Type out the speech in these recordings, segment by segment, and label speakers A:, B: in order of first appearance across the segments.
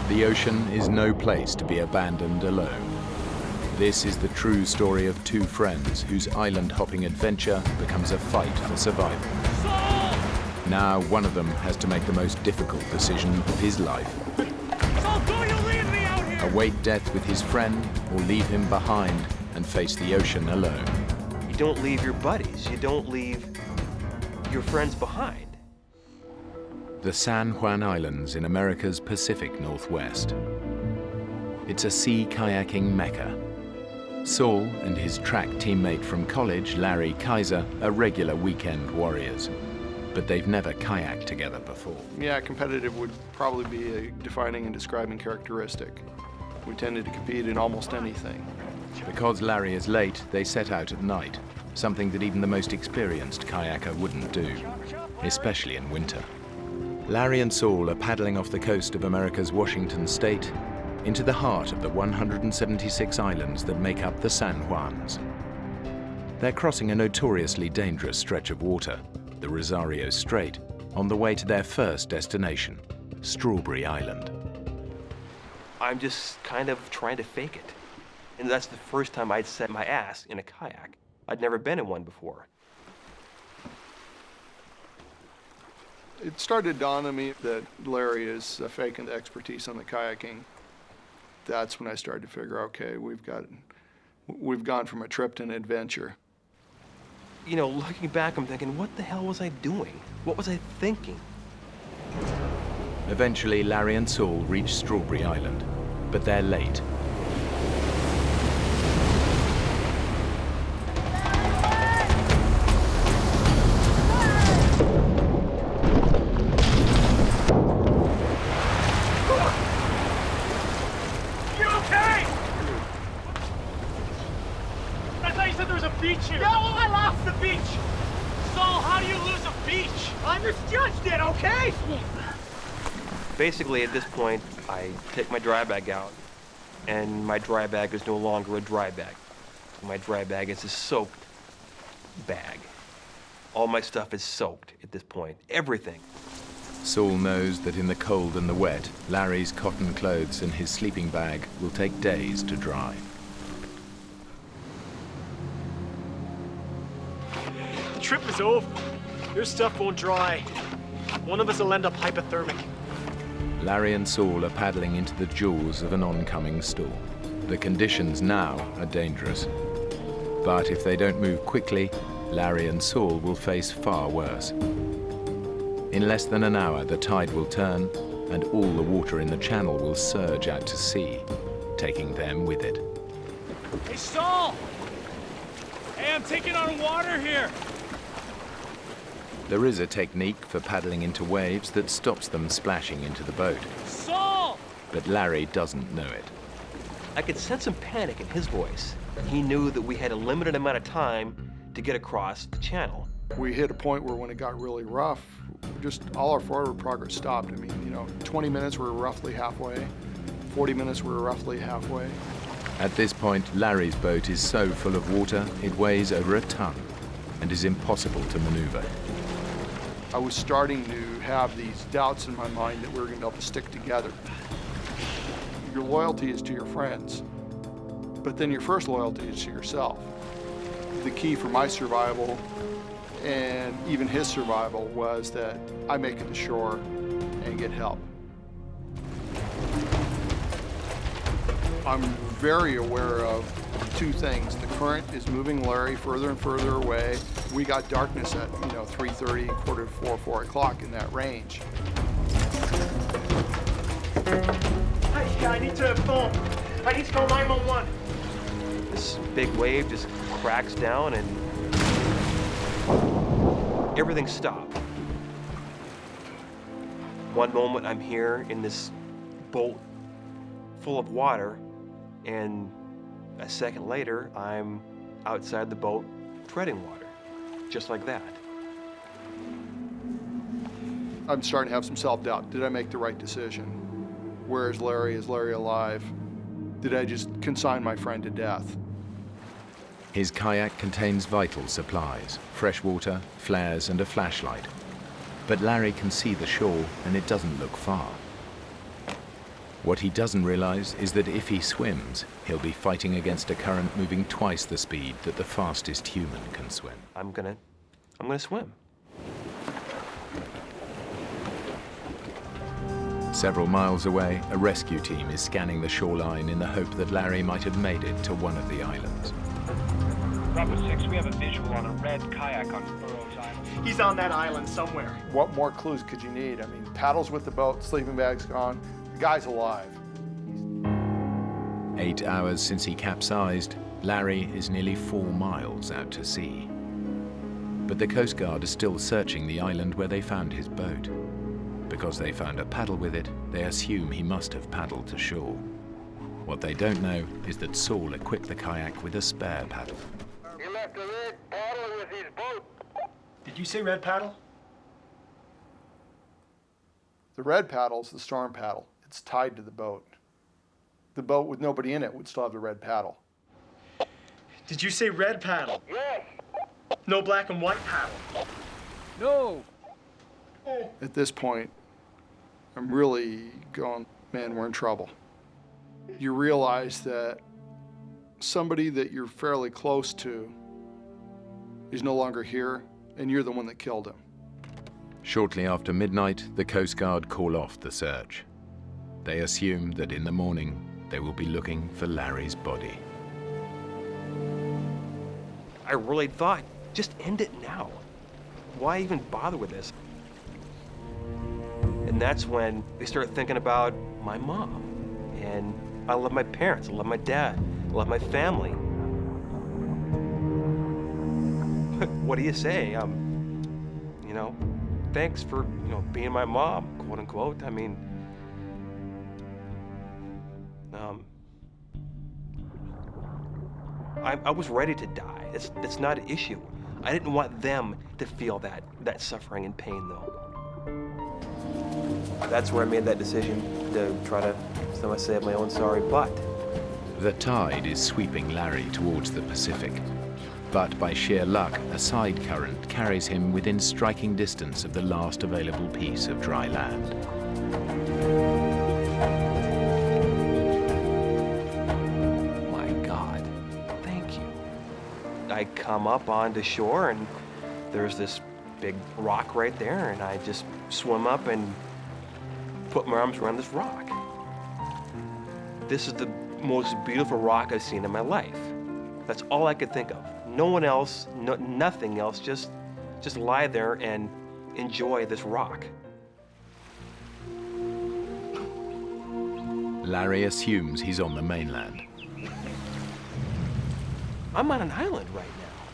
A: The ocean is no place to be abandoned alone. This is the true story of two friends whose island-hopping adventure becomes a fight for survival. Now one of them has to make the most difficult decision of his life. Await death with his friend or leave him behind and face the ocean alone.
B: You don't leave your buddies. You don't leave your friends behind.
A: The San Juan Islands in America's Pacific Northwest. It's a sea kayaking mecca. Saul and his track teammate from college, Larry Kaiser, are regular weekend warriors. But they've never kayaked together before.
C: Yeah, competitive would probably be a defining and describing characteristic. We tended to compete in almost anything.
A: Because Larry is late, they set out at night, something that even the most experienced kayaker wouldn't do, especially in winter. Larry and Saul are paddling off the coast of America's Washington state into the heart of the 176 islands that make up the San Juans. They're crossing a notoriously dangerous stretch of water, the Rosario Strait, on the way to their first destination, Strawberry Island.
B: I'm just kind of trying to fake it. And that's the first time I'd set my ass in a kayak. I'd never been in one before.
C: It started to dawn on me that Larry is faking the expertise on the kayaking. That's when I started to figure, okay, we've gone from a trip to an adventure.
B: You know, looking back, I'm thinking, what the hell was I doing? What was I thinking?
A: Eventually, Larry and Saul reach Strawberry Island, but they're late.
B: Basically, at this point, I take my dry bag out, and my dry bag is no longer a dry bag. My dry bag is a soaked bag. All my stuff is soaked at this point, everything.
A: Saul knows that in the cold and the wet, Larry's cotton clothes and his sleeping bag will take days to dry.
D: The trip is over. Your stuff won't dry. One of us will end up hypothermic.
A: Larry and Saul are paddling into the jaws of an oncoming storm. The conditions now are dangerous. But if they don't move quickly, Larry and Saul will face far worse. In less than an hour, the tide will turn, and all the water in the channel will surge out to sea, taking them with it.
D: Hey, Saul! Hey, I'm taking on water here!
A: There is a technique for paddling into waves that stops them splashing into the boat.
D: Saul!
A: But Larry doesn't know it.
B: I could sense some panic in his voice. He knew that we had a limited amount of time to get across the channel.
C: We hit a point where when it got really rough, just all our forward progress stopped. I mean, 20 minutes we were roughly halfway, 40 minutes we were roughly halfway.
A: At this point, Larry's boat is so full of water, it weighs over a ton and is impossible to maneuver.
C: I was starting to have these doubts in my mind that we were going to be able to stick together. Your loyalty is to your friends, but then your first loyalty is to yourself. The key for my survival and even his survival was that I make it to shore and get help. I'm very aware of two things. The current is moving Larry further and further away. We got darkness at 3:30, quarter to 4, 4 o'clock in that range.
D: Hey, I need to phone. I need to call 911.
B: This big wave just cracks down and everything stopped. One moment I'm here in this boat full of water, and a second later I'm outside the boat treading water, just like that.
C: I'm starting to have some self-doubt. Did I make the right decision? Where is Larry? Is Larry alive? Did I just consign my friend to death?
A: His kayak contains vital supplies, fresh water, flares, and a flashlight. But Larry can see the shore, and it doesn't look far. What he doesn't realize is that if he swims, he'll be fighting against a current moving twice the speed that the fastest human can swim.
B: I'm gonna swim.
A: Several miles away, a rescue team is scanning the shoreline in the hope that Larry might have made it to one of the islands.
E: Bravo 6, we have a visual on a red kayak on Burroughs Island.
D: He's on that island somewhere.
C: What more clues could you need? I mean, paddles with the boat, sleeping bags gone, the guy's alive.
A: 8 hours since he capsized, Larry is nearly 4 miles out to sea. But the Coast Guard is still searching the island where they found his boat. Because they found a paddle with it, they assume he must have paddled to shore. What they don't know is that Saul equipped the kayak with a spare paddle.
F: He left a red paddle with his boat.
D: Did you say red paddle?
C: The red paddle's the storm paddle. It's tied to the boat. The boat with nobody in it would still have the red paddle.
D: Did you say red paddle?
F: Yes.
D: No black and white paddle?
F: No.
C: At this point, I'm really going, man, we're in trouble. You realize that somebody that you're fairly close to is no longer here, and you're the one that killed him.
A: Shortly after midnight, the Coast Guard call off the search. They assume that in the morning, they will be looking for Larry's body.
B: I really thought, just end it now. Why even bother with this? And that's when they started thinking about my mom. And I love my parents, I love my dad, I love my family. What do you say? You know, thanks for, being my mom, quote unquote. I mean, I was ready to die. It's not an issue. I didn't want them to feel that suffering and pain, though. That's where I made that decision to try to, so I say, my own sorry butt.
A: The tide is sweeping Larry towards the Pacific. But by sheer luck, a side current carries him within striking distance of the last available piece of dry land.
B: My God, thank you. I come up onto shore and there's this big rock right there, and I just swim up and put my arms around this rock. This is the most beautiful rock I've seen in my life. That's all I could think of. No one else, nothing else, just lie there and enjoy this rock.
A: Larry assumes he's on the mainland.
B: I'm on an island right now,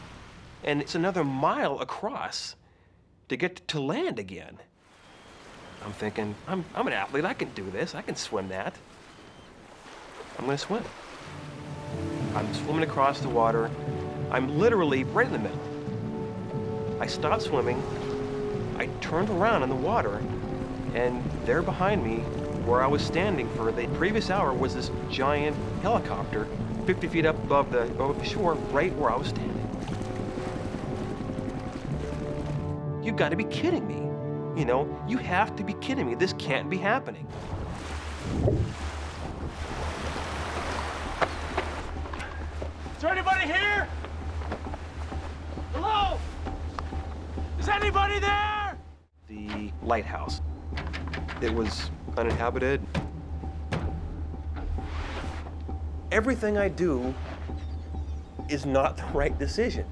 B: and it's another mile across to get to land again. I'm thinking, I'm an athlete, I can do this, I can swim that. I'm gonna swim. I'm swimming across the water. I'm literally right in the middle. I stopped swimming, I turned around in the water, and there behind me, where I was standing for the previous hour, was this giant helicopter 50 feet up above the shore, right where I was standing. You gotta be kidding me. You have to be kidding me. This can't be happening.
D: Is there anybody here? Hello? Is anybody there?
B: The lighthouse. It was uninhabited. Everything I do is not the right decision.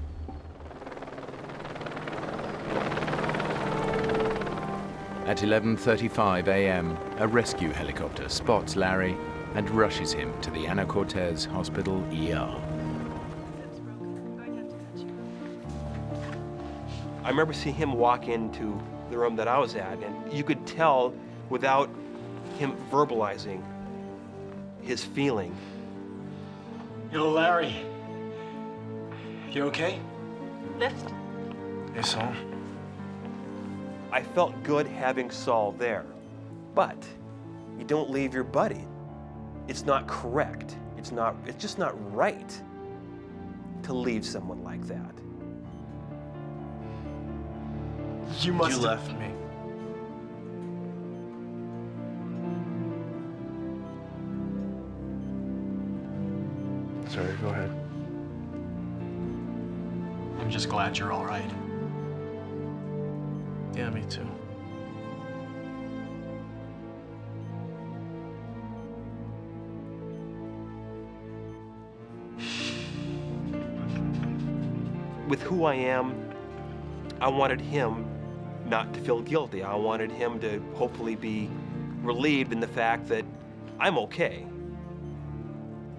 A: At 11:35 a.m., a rescue helicopter spots Larry and rushes him to the Ana Cortez Hospital ER.
B: I remember seeing him walk into the room that I was at, and you could tell without him verbalizing his feeling.
D: Yo, Larry. You okay?
G: Lift.
D: Yes, sir.
B: I felt good having Saul there, but you don't leave your buddy. It's not correct. It's just not right to leave someone like that.
D: You must
H: You left me.
G: Sorry, go ahead.
D: I'm just glad you're all right.
G: Yeah, me too.
B: With who I am, I wanted him not to feel guilty. I wanted him to hopefully be relieved in the fact that I'm okay.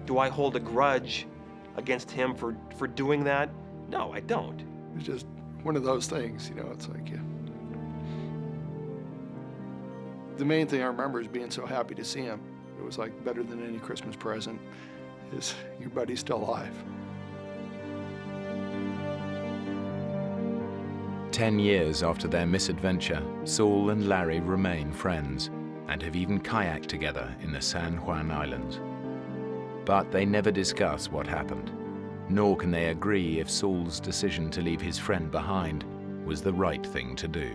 B: Do I hold a grudge against him for doing that? No, I don't.
C: It's just one of those things, you know, it's like, yeah. The main thing I remember is being so happy to see him. It was like better than any Christmas present is your buddy's still alive.
A: 10 years after their misadventure, Saul and Larry remain friends and have even kayaked together in the San Juan Islands. But they never discuss what happened, nor can they agree if Saul's decision to leave his friend behind was the right thing to do.